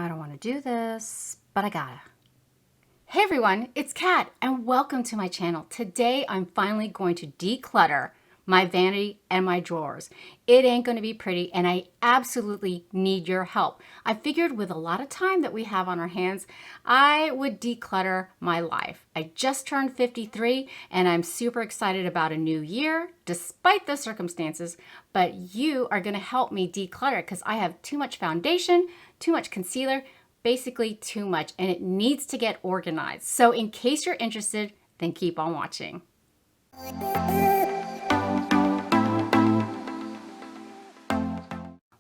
I don't want to do this, but I gotta. Hey everyone, it's Kat and welcome to my channel. Today I'm finally going to declutter my vanity and my drawers. It ain't going to be pretty and I absolutely need your help. I figured with a lot of time that we have on our hands, I would declutter my life. I just turned 53 and I'm super excited about a new year despite the circumstances, but you are going to help me declutter because I have too much foundation, too much concealer, basically too much, and it needs to get organized. So in case you're interested, then keep on watching.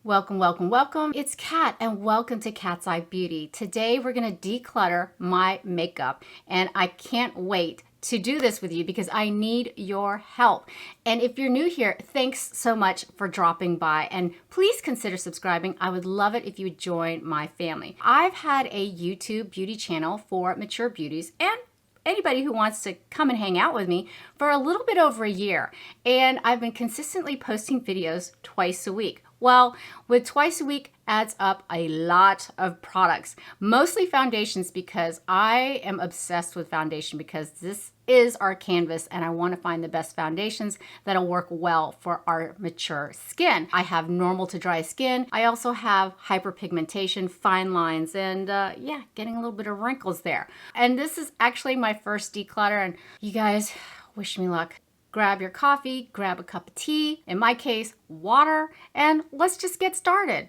Welcome, welcome, welcome. It's Kat and welcome to Cat's Eye Beauty. Today we're gonna declutter my makeup and I can't wait to do this with you because I need your help. And if you're new here, thanks so much for dropping by and please consider subscribing. I would love it if you would join my family. I've had a YouTube beauty channel for mature beauties and anybody who wants to come and hang out with me for a little bit over a year. And I've been consistently posting videos twice a week. Well, with twice a week adds up a lot of products, mostly foundations because I am obsessed with foundation because this is our canvas and I want to find the best foundations that'll work well for our mature skin. I have normal to dry skin. I also have hyperpigmentation, fine lines, and yeah, getting a little bit of wrinkles there. And this is actually my first declutter and you guys wish me luck. Grab your coffee, grab a cup of tea, in my case, water, and let's just get started.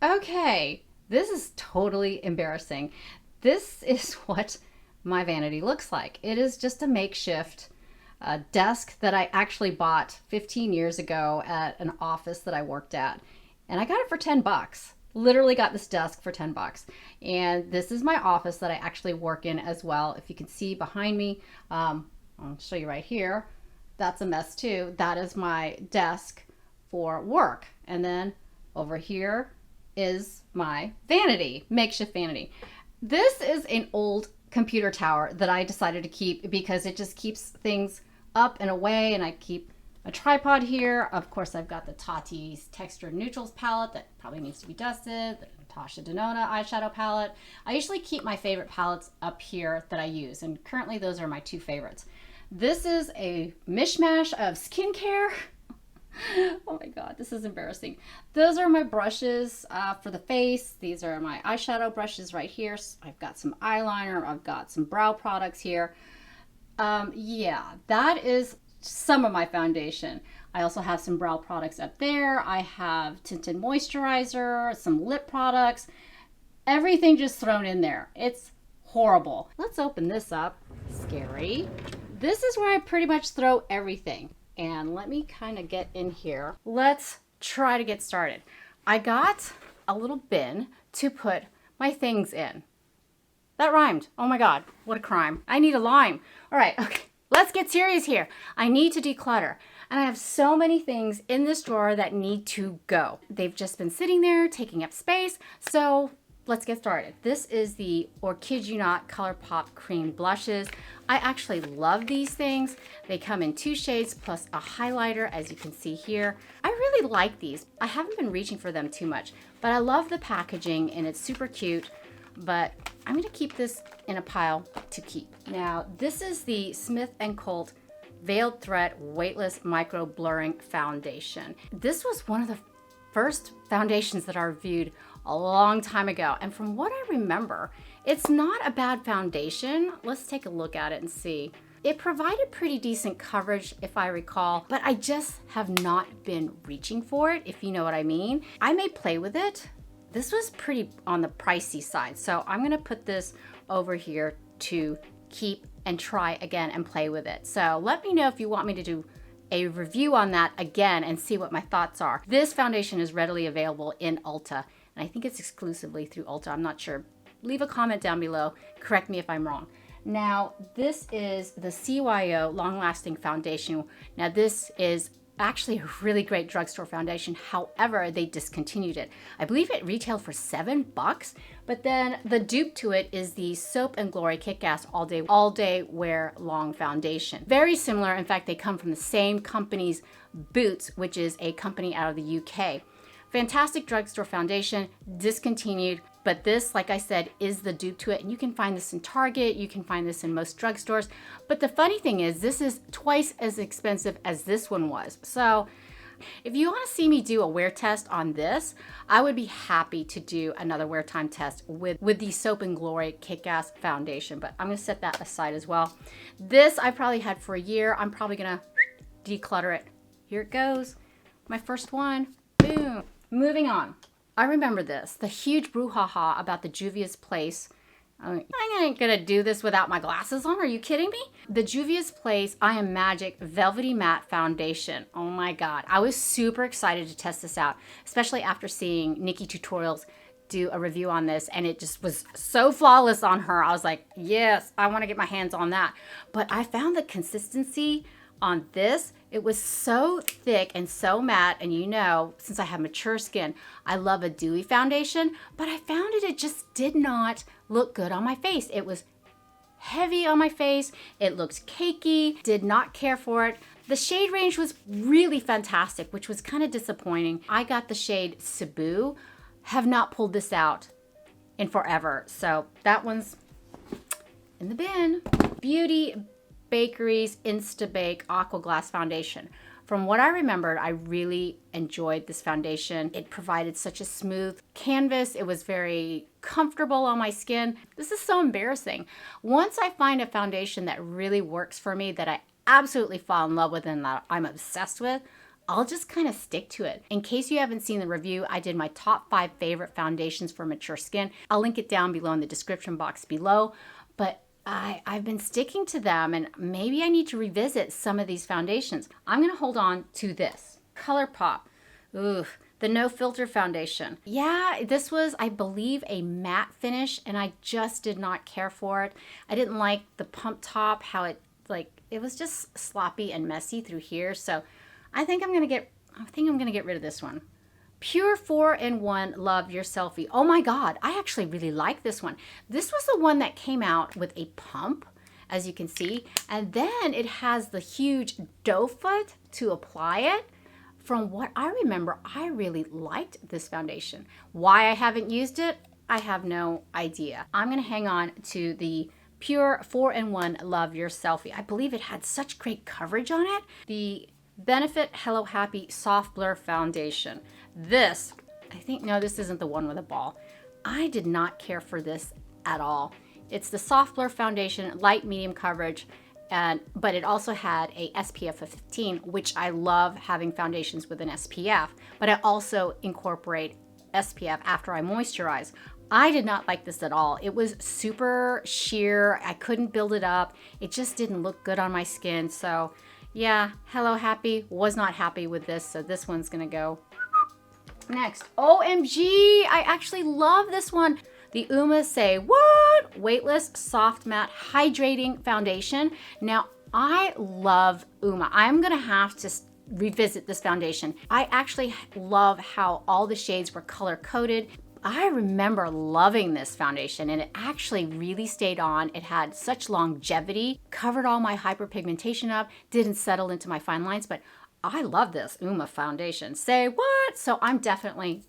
Okay, this is totally embarrassing. This is what my vanity looks like. It is just a makeshift desk that I actually bought 15 years ago at an office that I worked at, and I got it for 10 bucks. Literally got this desk for 10 bucks. And this is my office that I actually work in as well. If you can see behind me, I'll show you right here. That's a mess too. That is my desk for work. And then over here is my vanity, makeshift vanity. This is an old computer tower that I decided to keep because it just keeps things up and away, and I keep a tripod here. Of course, I've got the Tarte's Texture Neutrals palette that probably needs to be dusted, the Natasha Denona eyeshadow palette. I usually keep my favorite palettes up here that I use, and currently those are my two favorites. This is a mishmash of skincare. Oh my God, this is embarrassing. Those are my brushes for the face. These are my eyeshadow brushes right here. So I've got some eyeliner. I've got some brow products here. Yeah, that is some of my foundation. I also have some brow products up there. I have tinted moisturizer, some lip products, everything just thrown in there. It's horrible. Let's open this up. Scary. This is where I pretty much throw everything. And let me kind of get in here. Let's try to get started. I got a little bin to put my things in. That rhymed. Oh my God, what a crime. I need a lime. All right, okay. Let's get serious here. I need to declutter. And I have so many things in this drawer that need to go. They've just been sitting there taking up space. So let's get started. This is the Kid You Not ColourPop Cream Blushes. I actually love these things. They come in 2 shades plus a highlighter, as you can see here. I really like these. I haven't been reaching for them too much, but I love the packaging and it's super cute. But I'm gonna keep this in a pile to keep. Now, this is the Smith & Colt Veiled Thread Weightless Micro Blurring Foundation. This was one of the first foundations that I reviewed a long time ago. And from what I remember, it's not a bad foundation. Let's take a look at it and see. It provided pretty decent coverage, if I recall, but I just have not been reaching for it, if you know what I mean. I may play with it. This was pretty on the pricey side, so I'm gonna put this over here to keep and try again and play with it. So let me know if you want me to do a review on that again and see what my thoughts are. This foundation is readily available in Ulta, and I think it's exclusively through Ulta, I'm not sure. Leave a comment down below, correct me if I'm wrong. Now, this is the CYO Long Lasting Foundation. Now, this is actually a really great drugstore foundation. However, they discontinued it. I believe it retailed for 7 bucks, but then the dupe to it is the Soap and Glory Kick-Ass All Day Wear Long Foundation. Very similar. In fact, they come from the same company's Boots, which is a company out of the UK. Fantastic drugstore foundation, discontinued. But this, like I said, is the dupe to it. And you can find this in Target. You can find this in most drugstores. But the funny thing is, this is twice as expensive as this one was. So if you want to see me do a wear test on this, I would be happy to do another wear time test with the Soap and Glory Kick-Ass foundation. But I'm going to set that aside as well. This I probably had for a year. I'm probably going to declutter it. Here it goes. My first one. Boom. Moving on. I remember this, the huge brouhaha about the Juvia's Place. I ain't gonna do this without my glasses on. Are you kidding me? The Juvia's Place I Am Magic Velvety Matte Foundation. Oh my God. I was super excited to test this out, especially after seeing Nikki Tutorials do a review on this, and it just was so flawless on her. I was like, yes, I want to get my hands on that. But I found the consistency on this, it was so thick and so matte, and you know, since I have mature skin, I love a dewy foundation, but I found it just did not look good on my face. It was heavy on my face, it looked cakey, did not care for it. The shade range was really fantastic, which was kind of disappointing. I got the shade Cebu, have not pulled this out in forever, so that one's in the bin. Beauty Bakery's Instabake Aqua Glass Foundation. From what I remembered, I really enjoyed this foundation. It provided such a smooth canvas. It was very comfortable on my skin. This is so embarrassing. Once I find a foundation that really works for me, that I absolutely fall in love with and that I'm obsessed with, I'll just kind of stick to it. In case you haven't seen the review, I did my top 5 favorite foundations for mature skin. I'll link it down below in the description box below. But I've been sticking to them, and maybe I need to revisit some of these foundations. I'm going to hold on to this. ColourPop. Ooh, the No Filter foundation. Yeah, this was, I believe, a matte finish, and I just did not care for it. I didn't like the pump top, how it was just sloppy and messy through here. So I think I'm going to get rid of this one. Pure 4-in-1 Love Your Selfie. Oh my God, I actually really like this one. This was the one that came out with a pump, as you can see, and then it has the huge doe foot to apply it. From what I remember, I really liked this foundation. Why I haven't used it, I have no idea. I'm gonna hang on to the Pure 4-in-1 Love Your Selfie. I believe it had such great coverage on it. The Benefit Hello Happy Soft Blur Foundation. This, I think, no, this isn't the one with a ball. I did not care for this at all. It's the Soft Blur Foundation, light medium coverage, but it also had a SPF of 15, which I love having foundations with an SPF, but I also incorporate SPF after I moisturize. I did not like this at all. It was super sheer. I couldn't build it up. It just didn't look good on my skin. So yeah, Hello Happy, was not happy with this, so this one's gonna go. Next, OMG, I actually love this one. The Uoma Say What? Weightless Soft Matte Hydrating Foundation. Now, I love Uoma. I'm gonna have to revisit this foundation. I actually love how all the shades were color coded. I remember loving this foundation, and it actually really stayed on. It had such longevity, covered all my hyperpigmentation up, didn't settle into my fine lines, but I love this Uoma foundation. Say what? So I'm definitely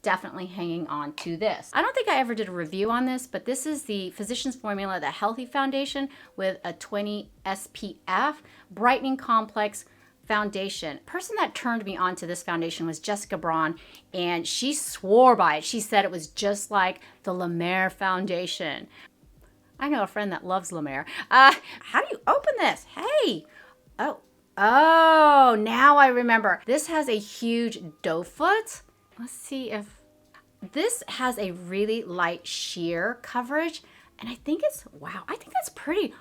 hanging on to this. I don't think I ever did a review on this, but this is the Physicians Formula, the Healthy Foundation with a 20 SPF Brightening Complex Foundation. The person that turned me on to this foundation was Jessica Braun, and she swore by it. She said it was just like the La Mer foundation. I know a friend that loves La Mer. How do you open this? Hey! Oh, now I remember. This has a huge doe foot. Let's see if this has a really light sheer coverage, and I think it's, wow, I think that's pretty.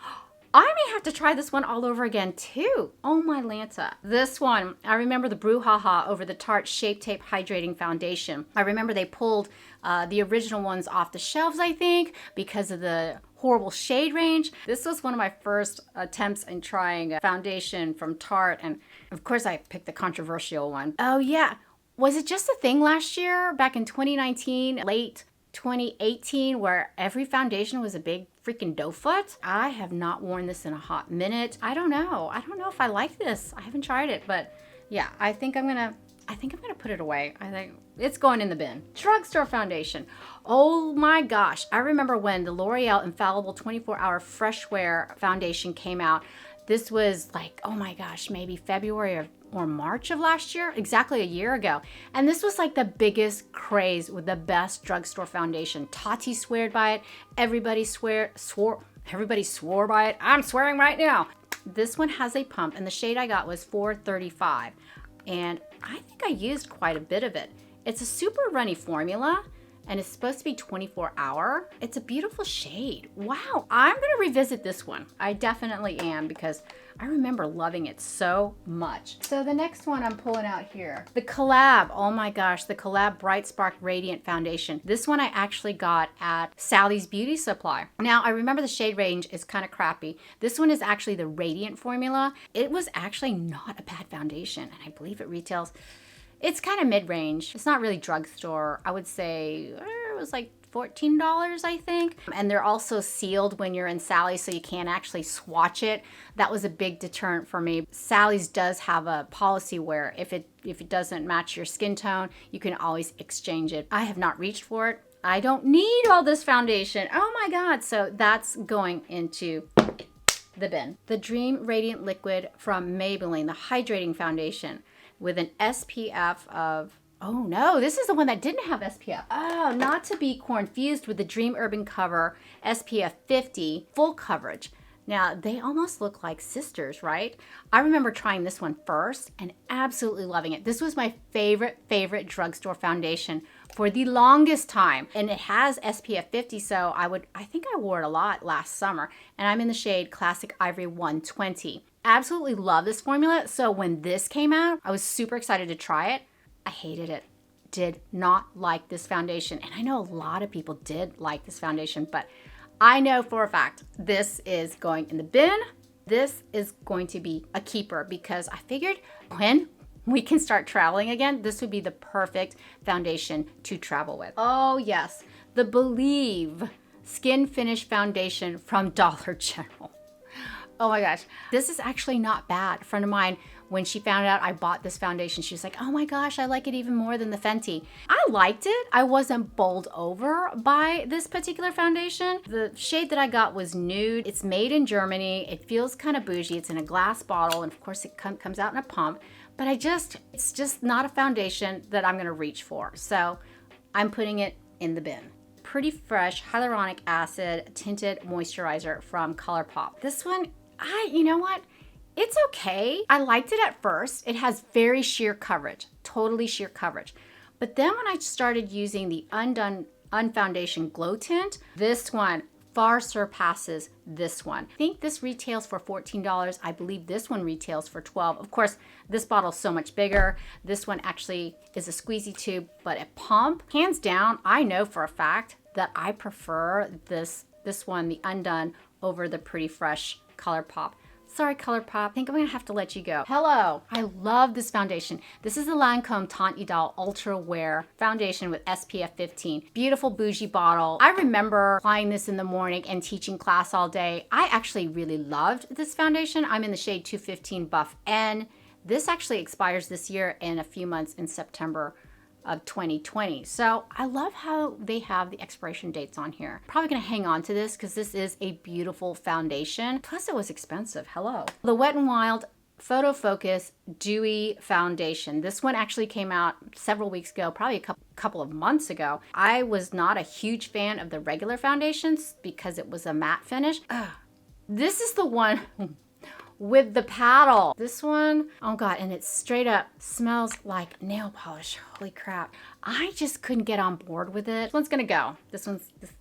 I may have to try this one all over again too. Oh my Lanta. This one, I remember the brouhaha over the Tarte Shape Tape Hydrating Foundation. I remember they pulled the original ones off the shelves, I think, because of the horrible shade range. This was one of my first attempts in trying a foundation from Tarte, and of course I picked the controversial one. Oh yeah, was it just a thing last year, back in 2019, late 2018, where every foundation was a big freaking doe foot? I have not worn this in a hot minute. I don't know if I like this. I haven't tried it, but yeah, I think I'm gonna I think I'm gonna put it away. I think it's going in the bin. Drugstore foundation. Oh my gosh. I remember when the L'Oreal Infallible 24-Hour Fresh Wear foundation came out. This was like, oh my gosh, maybe February or March of last year, exactly a year ago. And this was like the biggest craze with the best drugstore foundation. Tarte swore by it. Everybody swore by it. I'm swearing right now. This one has a pump, and the shade I got was 435. And I think I used quite a bit of it. It's a super runny formula, and it's supposed to be 24-hour. It's a beautiful shade. Wow, I'm gonna revisit this one. I definitely am, because I remember loving it so much. So the next one I'm pulling out here, the Collab. Oh my gosh, the Collab Bright Spark Radiant Foundation. This one I actually got at Sally's Beauty Supply. Now I remember the shade range is kind of crappy. This one is actually the Radiant formula. It was actually not a bad foundation, and I believe it retails, it's kind of mid-range. It's not really drugstore. I would say it was like $14, I think. And they're also sealed when you're in Sally's, so you can't actually swatch it. That was a big deterrent for me. Sally's does have a policy where if it doesn't match your skin tone, you can always exchange it. I have not reached for it. I don't need all this foundation. Oh my God. So that's going into the bin. The Dream Radiant Liquid from Maybelline, the hydrating foundation with an SPF of, oh no, this is the one that didn't have SPF. Oh, not to be confused with the Dream Urban Cover SPF 50 full coverage. Now, they almost look like sisters, right? I remember trying this one first and absolutely loving it. This was my favorite drugstore foundation for the longest time. And it has SPF 50, so I think I wore it a lot last summer. And I'm in the shade Classic Ivory 120. Absolutely love this formula. So when this came out, I was super excited to try it. I hated it. Did not like this foundation. And I know a lot of people did like this foundation, but I know for a fact this is going in the bin. This is going to be a keeper, because I figured when we can start traveling again, this would be the perfect foundation to travel with. Oh yes, the Believe Skin Finish Foundation from Dollar General. Oh my gosh, this is actually not bad. A friend of mine, when she found out I bought this foundation, she was like, oh my gosh, I like it even more than the Fenty. I liked it. I wasn't bowled over by this particular foundation. The shade that I got was Nude. It's made in Germany. It feels kind of bougie. It's in a glass bottle, and of course it comes out in a pump, but it's just not a foundation that I'm gonna reach for. So I'm putting it in the bin. Pretty Fresh Hyaluronic Acid Tinted Moisturizer from ColourPop. This one, you know what? It's okay. I liked it at first. It has very sheer coverage, totally sheer coverage. But then when I started using the Unfoundation Glow Tint, this one far surpasses this one. I think this retails for $14. I believe this one retails for $12. Of course, this bottle's so much bigger. This one actually is a squeezy tube, but a pump. Hands down, I know for a fact that I prefer this one, the Undone, over the Pretty Fresh ColourPop. Sorry, ColourPop, I think I'm gonna have to let you go. Hello, I love this foundation. This is the Lancome Teint Idole Ultra Wear Foundation with SPF 15. Beautiful bougie bottle. I remember applying this in the morning and teaching class all day. I actually really loved this foundation. I'm in the shade 215 Buff N. This actually expires this year in a few months in September of 2020. So I love how they have the expiration dates on here. Probably gonna hang on to this because this is a beautiful foundation. Plus it was expensive, hello. The Wet n Wild Photo Focus Dewy Foundation. This one actually came out several weeks ago, probably a couple of months ago. I was not a huge fan of the regular foundations because it was a matte finish. This is the one with the paddle. This one, oh God, and it straight up smells like nail polish. Holy crap. I just couldn't get on board with it. This one's gonna go.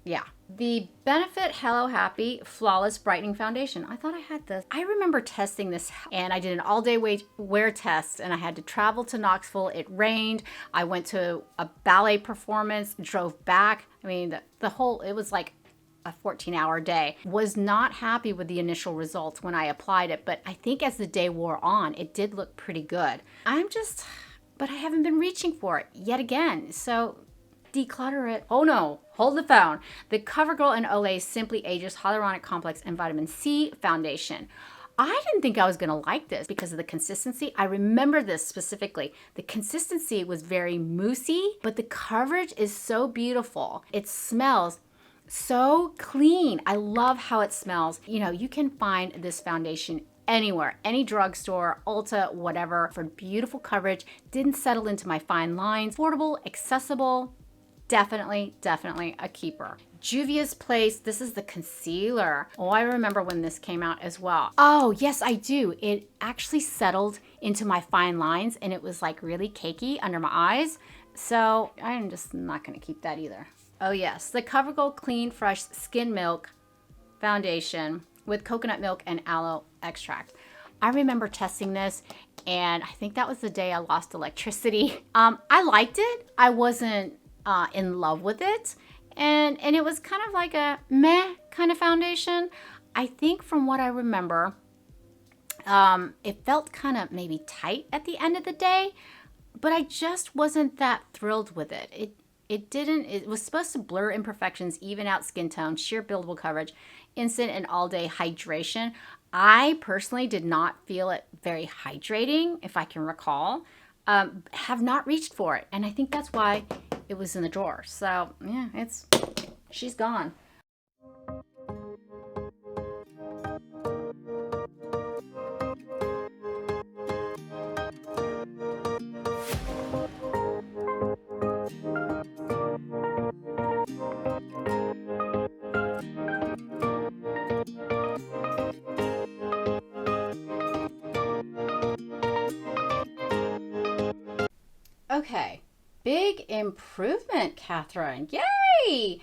Yeah. The Benefit Hello Happy Flawless Brightening Foundation. I thought I had this. I remember testing this, and I did an all-day wear test, and I had to travel to Knoxville. It rained. I went to a ballet performance, drove back. I mean, it was like a 14-hour day. Was not happy with the initial results when I applied it, but I think as the day wore on, it did look pretty good. But I haven't been reaching for it yet again, so declutter it. Oh no, hold the phone. The CoverGirl and Olay Simply Ageless Hyaluronic Complex and Vitamin C Foundation. I didn't think I was gonna like this because of the consistency. I remember this specifically. The consistency was very moussey, but the coverage is so beautiful. It smells so clean. I love how it smells. You know, you can find this foundation anywhere, any drugstore, Ulta, whatever, for beautiful coverage. Didn't settle into my fine lines. Affordable, accessible, definitely a keeper. Juvia's Place, this is the concealer. Oh, I remember when this came out as well. Oh, yes, I do. It actually settled into my fine lines and it was like really cakey under my eyes. So I'm just not gonna keep that either. Oh yes, the CoverGirl Clean Fresh Skin Milk Foundation with coconut milk and aloe extract. I remember testing this and I think that was the day I lost electricity. I liked it. I wasn't in love with it. And it was kind of like a meh kind of foundation. I think from what I remember, it felt kind of maybe tight at the end of the day, but I just wasn't that thrilled with it. It was supposed to blur imperfections, even out skin tone, sheer buildable coverage, instant and all day hydration. I personally did not feel it very hydrating, if I can recall. Have not reached for it. And I think that's why it was in the drawer. So yeah, she's gone. Okay, big improvement, Catherine. Yay!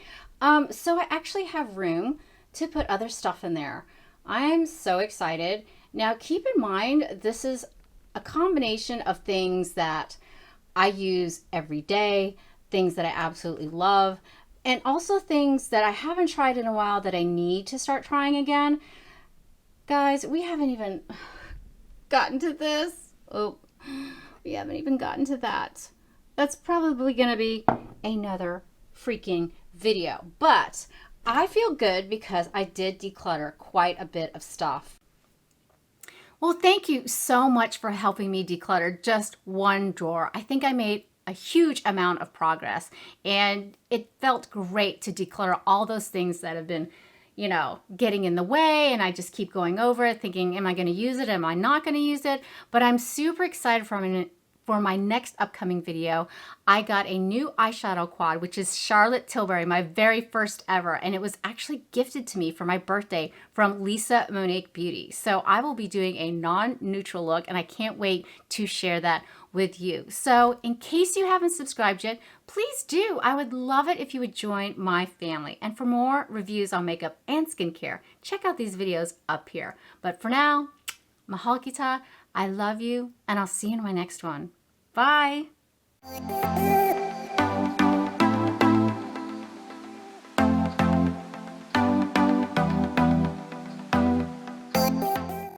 So I actually have room to put other stuff in there. I'm so excited. Now keep in mind, this is a combination of things that I use every day, things that I absolutely love, and also things that I haven't tried in a while that I need to start trying again. Guys, we haven't even gotten to this. Oh, we haven't even gotten to that. That's probably gonna be another freaking video, but I feel good because I did declutter quite a bit of stuff. Well, thank you so much for helping me declutter just one drawer. I think I made a huge amount of progress and it felt great to declutter all those things that have been, you know, getting in the way, and I just keep going over it thinking, am I going to use it? Am I not going to use it? But I'm super excited for my next upcoming video. I got a new eyeshadow quad, which is Charlotte Tilbury, my very first ever, and it was actually gifted to me for my birthday from Lisa Monique Beauty. So I will be doing a non-neutral look, and I can't wait to share that with you. So in case you haven't subscribed yet, please do. I would love it if you would join my family. And for more reviews on makeup and skincare, check out these videos up here. But for now, mahal kita, I love you, and I'll see you in my next one. Bye.